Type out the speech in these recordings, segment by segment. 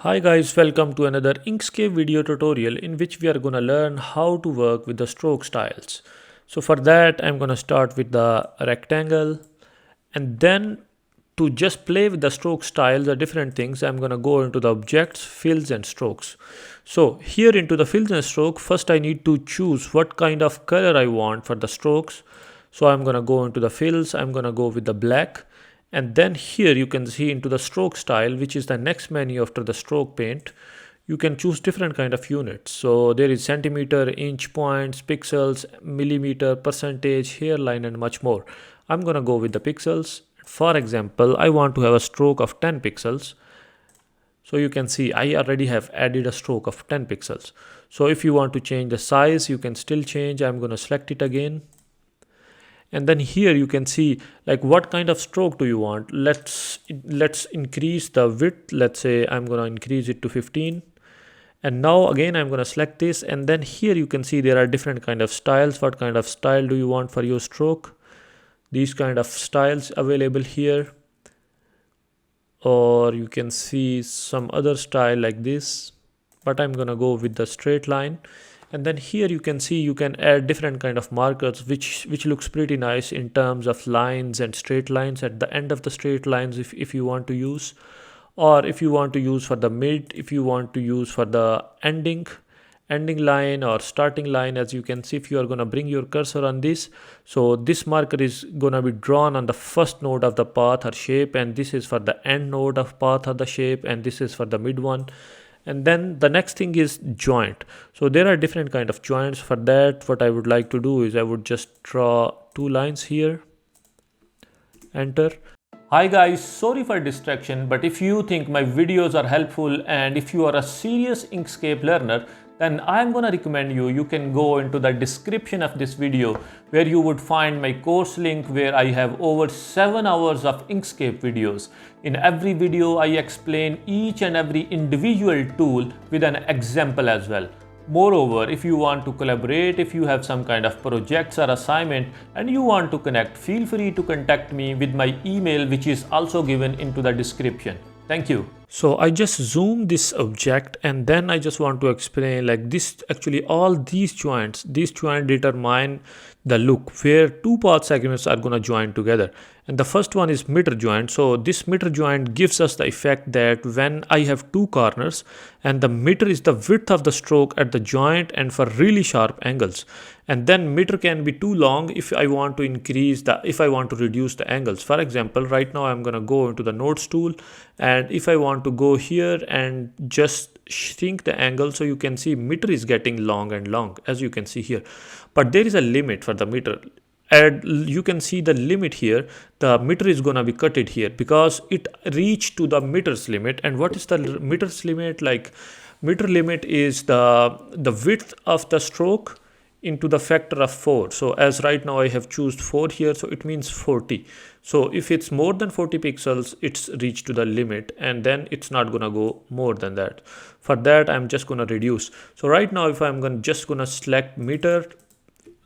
Hi guys, welcome to another Inkscape video tutorial in which we are going to learn how to work with the stroke styles. So for that I'm going to start with the rectangle, and then to just play with the stroke styles or different things I'm going to go into the objects, fills and strokes. So here into the fills and stroke, first I need to choose what kind of color I want for the strokes. So I'm going to go into the fills, I'm going to go with the black. And then here you can see into the stroke style, which is the next menu after the stroke paint. You can choose different kind of units. So there is centimeter, inch, points, pixels, millimeter, percentage, hairline and much more. I'm gonna go with the pixels. For example, I want to have a stroke of 10 pixels. So you can see I already have added a stroke of 10 pixels. So if you want to change the size, you can still change. I'm gonna select it again. And then here you can see like what kind of stroke do you want. Let's increase the width. Let's say I'm going to increase it to 15. And now again I'm going to select this, and then here you can see there are different kind of styles. What kind of style do you want for your stroke? These kind of styles available here, or you can see some other style like this, but I'm gonna go with the straight line. And then here you can see you can add different kind of markers which looks pretty nice in terms of lines and straight lines at the end of the straight lines if you want to use, or if you want to use for the mid, if you want to use for the ending line or starting line. As you can see, if you are going to bring your cursor on this, so this marker is going to be drawn on the first node of the path or shape, and this is for the end node of path or the shape, and this is for the mid one. And then the next thing is joint. So there are different kind of joints. For that, what I would like to do is I would just draw two lines here, enter. Hi guys, sorry for distraction, but if you think my videos are helpful and if you are a serious Inkscape learner, then I'm gonna recommend you can go into the description of this video where you would find my course link where I have over 7 hours of Inkscape videos. In every video, I explain each and every individual tool with an example as well. Moreover, if you want to collaborate, if you have some kind of projects or assignment and you want to connect, feel free to contact me with my email, which is also given into the description. Thank you. So I just zoom this object, and then I just want to explain like this. Actually, all these joints determine the look where two path segments are going to join together. And the first one is miter joint. So this miter joint gives us the effect that when I have two corners and the miter is the width of the stroke at the joint and for really sharp angles. And then miter can be too long if I want to reduce the angles. For example, right now I'm going to go into the nodes tool, and if I want to go here and just shrink the angle, so you can see miter is getting long and long, as you can see here. But there is a limit for the miter. And you can see the limit here. The meter is gonna be cutted here because it reached to the meters limit. And what is the meters limit? Like meter limit is the width of the stroke into the factor of 4. So as right now I have chosen 4 here, so it means 40. So if it's more than 40 pixels, it's reached to the limit, and then it's not gonna go more than that. For that, I'm just gonna reduce. So right now, if I'm just gonna select meter,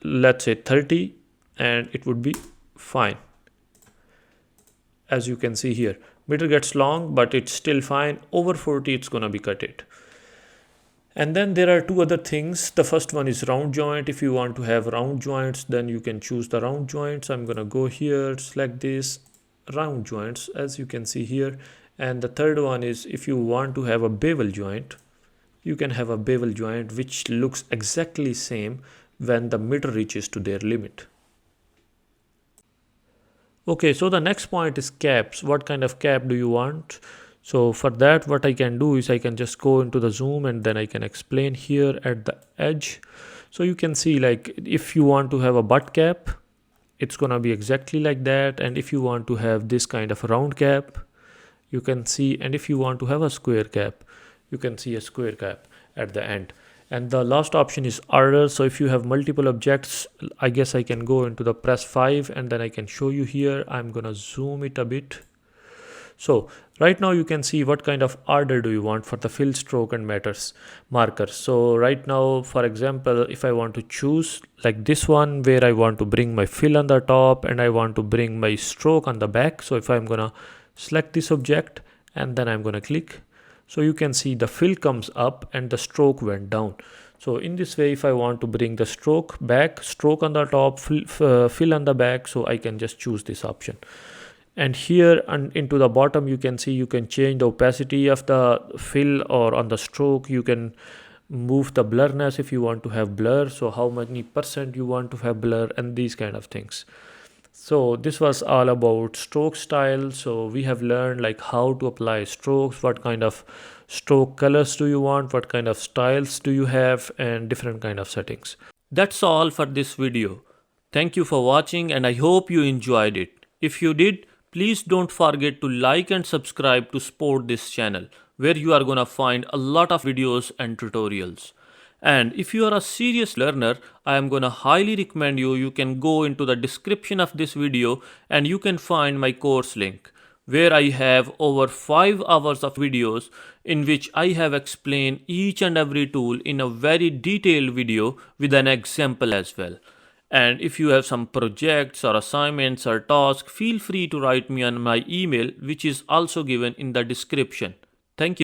let's say 30, and it would be fine. As you can see here, meter gets long, but it's still fine. Over 40, it's gonna be cut it. And then there are two other things. The first one is round joint. If you want to have round joints, then you can choose the round joints. I'm gonna go here, select this, round joints, as you can see here. And the third one is if you want to have a bevel joint, you can have a bevel joint which looks exactly same when the meter reaches to their limit. Okay, so the next point is caps. What kind of cap do you want? So for that, what I can do is I can just go into the zoom, and then I can explain here at the edge. So you can see like if you want to have a butt cap, it's gonna be exactly like that. And if you want to have this kind of round cap, you can see, and if you want to have a square cap, you can see a square cap at the end. And the last option is order. So if you have multiple objects, I guess I can go into the press 5, and then I can show you here. I'm gonna zoom it a bit. So right now you can see what kind of order do you want for the fill, stroke and markers. So right now, for example, if I want to choose like this one where I want to bring my fill on the top and I want to bring my stroke on the back. So if I'm gonna select this object and then I'm gonna click, So you can see the fill comes up and the stroke went down. So in this way, if I want to bring the stroke back, stroke on the top, fill on the back, so I can just choose this option. And here and into the bottom, you can see you can change the opacity of the fill, or on the stroke you can move the blurriness if you want to have blur, so how many percent you want to have blur, and these kind of things. So this was all about stroke style. So we have learned like how to apply strokes, what kind of stroke colors do you want, what kind of styles do you have, and different kind of settings. That's all for this video. Thank you for watching and I hope you enjoyed it. If you did, please don't forget to like and subscribe to support this channel, where you are gonna find a lot of videos and tutorials. And if you are a serious learner, I am gonna highly recommend you can go into the description of this video and you can find my course link, where I have over 5 hours of videos in which I have explained each and every tool in a very detailed video with an example as well. And if you have some projects or assignments or tasks, feel free to write me on my email, which is also given in the description. Thank you.